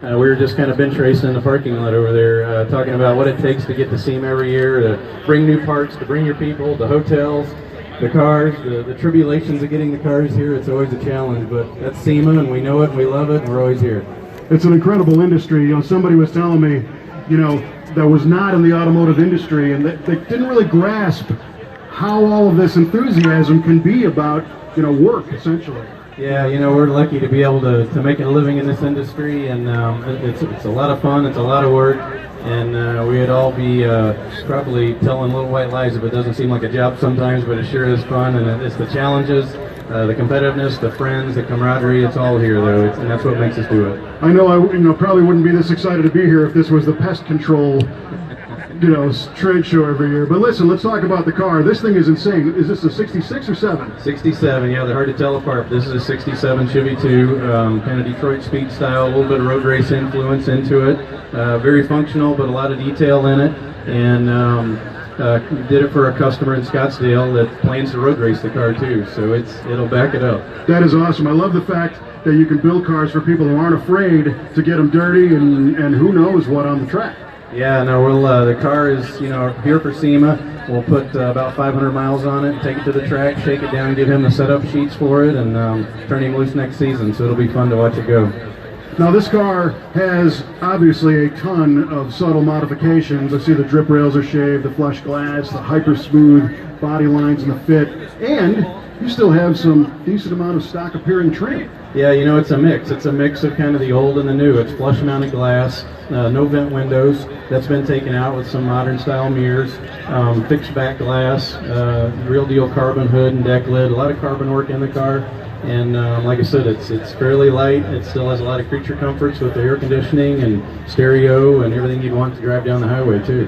We were just kind of bench racing in the parking lot over there, talking about what it takes to get to SEMA every year, to bring new parts, to bring your people, the hotels, the cars, the tribulations of getting the cars here. It's always a challenge, but that's SEMA, and we know it, and we love it, and we're always here. It's an incredible industry. You know, somebody was telling me, you know, that was not in the automotive industry, and they didn't really grasp how all of this enthusiasm can be about, you know, work, essentially. Yeah, you know, we're lucky to be able to make a living in this industry, and it's a lot of fun, it's a lot of work, and we'd all be probably telling little white lies if it doesn't seem like a job sometimes, but it sure is fun, and it's the challenges, the competitiveness, the friends, the camaraderie, it's all here, though, and that's what makes us do it. I know I probably wouldn't be this excited to be here if this was the pest control, you know, trade show every year. But listen, let's talk about the car. This thing is insane. Is this a 66 or 7? 67, yeah, they're hard to tell apart. This is a 67 Chevy 2, kind of Detroit speed style, a little bit of road race influence into it. Very functional, but a lot of detail in it. And did it for a customer in Scottsdale that plans to road race the car too, so it'll back it up. That is awesome. I love the fact that you can build cars for people who aren't afraid to get them dirty and who knows what on the track. Yeah, no, we'll, the car is, you know, here for SEMA. We'll put about 500 miles on it, take it to the track, shake it down, give him the setup sheets for it, and turn him loose next season, so it'll be fun to watch it go. Now this car has obviously a ton of subtle modifications. I see the drip rails are shaved, the flush glass, the hyper smooth body lines and the fit, and you still have some decent amount of stock appearing trim. Yeah, you know, it's a mix. It's a mix of kind of the old and the new. It's flush mounted glass, no vent windows. That's been taken out with some modern style mirrors, fixed back glass, real deal carbon hood and deck lid, a lot of carbon work in the car. And like I said, it's fairly light. It still has a lot of creature comforts with the air conditioning and stereo and everything you'd want to drive down the highway too.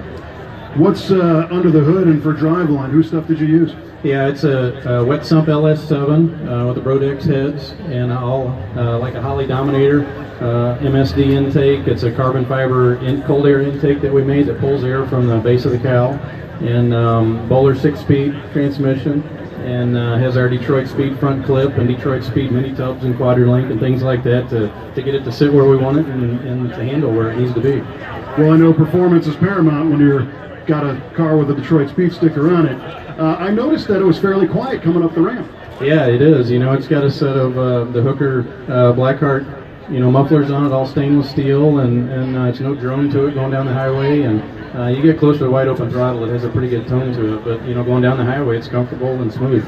What's under the hood and for driveline? Whose stuff did you use? Yeah, it's a wet sump LS7 with the Brodex heads and all like a Holley Dominator MSD intake. It's a carbon fiber cold air intake that we made that pulls air from the base of the cowl, and Bowler 6-speed transmission, and has our Detroit Speed front clip and Detroit Speed mini tubs and quadrillink and things like that to get it to sit where we want it and to handle where it needs to be. Well, I know performance is paramount when you're got a car with a Detroit Speed sticker on it. I noticed that it was fairly quiet coming up the ramp. Yeah, it is. You know, it's got a set of the Hooker Blackheart, you know, mufflers on it, all stainless steel, and it's no drone to it going down the highway. And you get close to the wide open throttle, it has a pretty good tone to it. But you know, going down the highway, it's comfortable and smooth.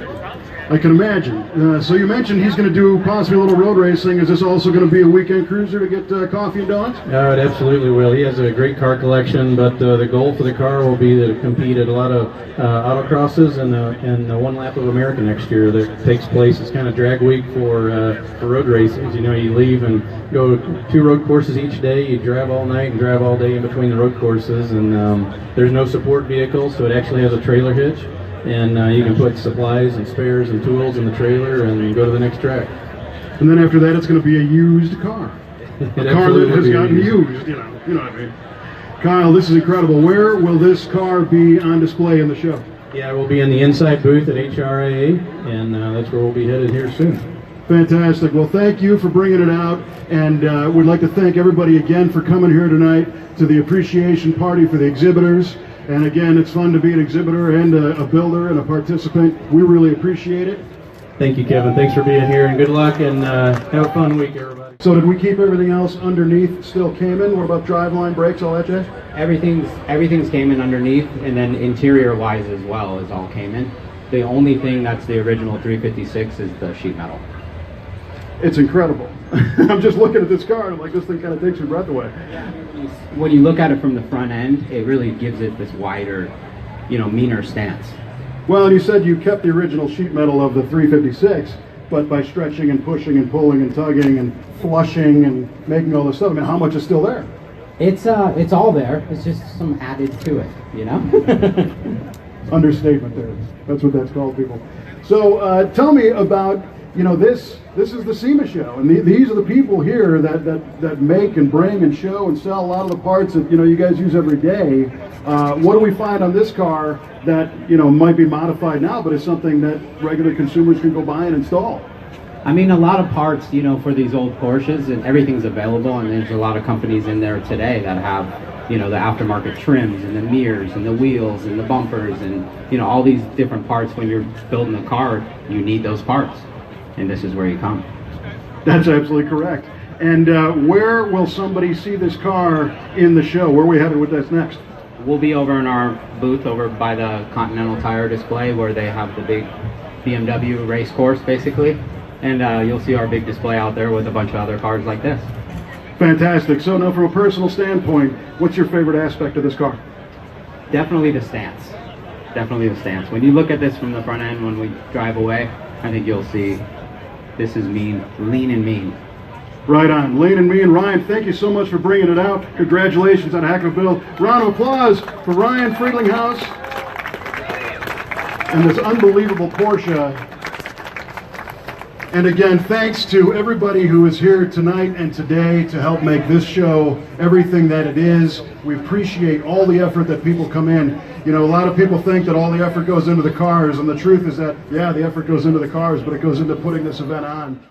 I can imagine. So you mentioned he's going to do possibly a little road racing. Is this also going to be a weekend cruiser to get coffee and donuts? No, it absolutely will. He has a great car collection, but the goal for the car will be to compete at a lot of autocrosses and the one lap of America next year that takes place. It's kind of drag week for road races. You know, you leave and go 2 road courses each day. You drive all night and drive all day in between the road courses, and there's no support vehicle, so it actually has a trailer hitch. And you can put supplies and spares and tools in the trailer and go to the next track. And then after that, it's going to be a used car. A car that has gotten used, you know what I mean. Kyle, this is incredible. Where will this car be on display in the show? Yeah, we'll be in the inside booth at HRA, and that's where we'll be headed here soon. Fantastic. Well, thank you for bringing it out, and we'd like to thank everybody again for coming here tonight to the appreciation party for the exhibitors. And again, it's fun to be an exhibitor and a builder and a participant. We really appreciate it. Thank you, Kevin. Thanks for being here, and good luck, and have a fun week, everybody. So did we keep everything else underneath still Cayman? What about driveline, brakes, all that jazz? Everything's Cayman underneath, and then interior-wise as well is all Cayman. The only thing that's the original 356 is the sheet metal. It's incredible. I'm just looking at this car, and I'm like, this thing kind of takes your breath away. When you look at it from the front end, it really gives it this wider, you know, meaner stance. Well, and you said you kept the original sheet metal of the 356, but by stretching and pushing and pulling and tugging and flushing and making all this stuff, I mean, how much is still there? It's all there. It's just some added to it, you know? Understatement there. That's what that's called, people. So tell me about, you know, this is the SEMA show, and these are the people here that make and bring and show and sell a lot of the parts that, you know, you guys use every day. What do we find on this car that, you know, might be modified now, but is something that regular consumers can go buy and install? I mean, a lot of parts, you know, for these old Porsches, and everything's available, and there's a lot of companies in there today that have, you know, the aftermarket trims and the mirrors and the wheels and the bumpers and, you know, all these different parts. When you're building a car, you need those parts, and this is where you come. That's absolutely correct. And where will somebody see this car in the show? Where are we headed with this next? We'll be over in our booth over by the Continental Tire display, where they have the big BMW race course, basically. And you'll see our big display out there with a bunch of other cars like this. Fantastic. So now from a personal standpoint, what's your favorite aspect of this car? Definitely the stance. Definitely the stance. When you look at this from the front end, when we drive away, I think you'll see this is mean, lean and mean. Right on. Lean and mean. Ryan, thank you so much for bringing it out. Congratulations on a heck of a build. Round of applause for Ryan Friedlinghaus and this unbelievable Porsche. And again, thanks to everybody who is here tonight and today to help make this show everything that it is. We appreciate all the effort that people come in. You know, a lot of people think that all the effort goes into the cars, and the truth is that, yeah, the effort goes into the cars, but it goes into putting this event on.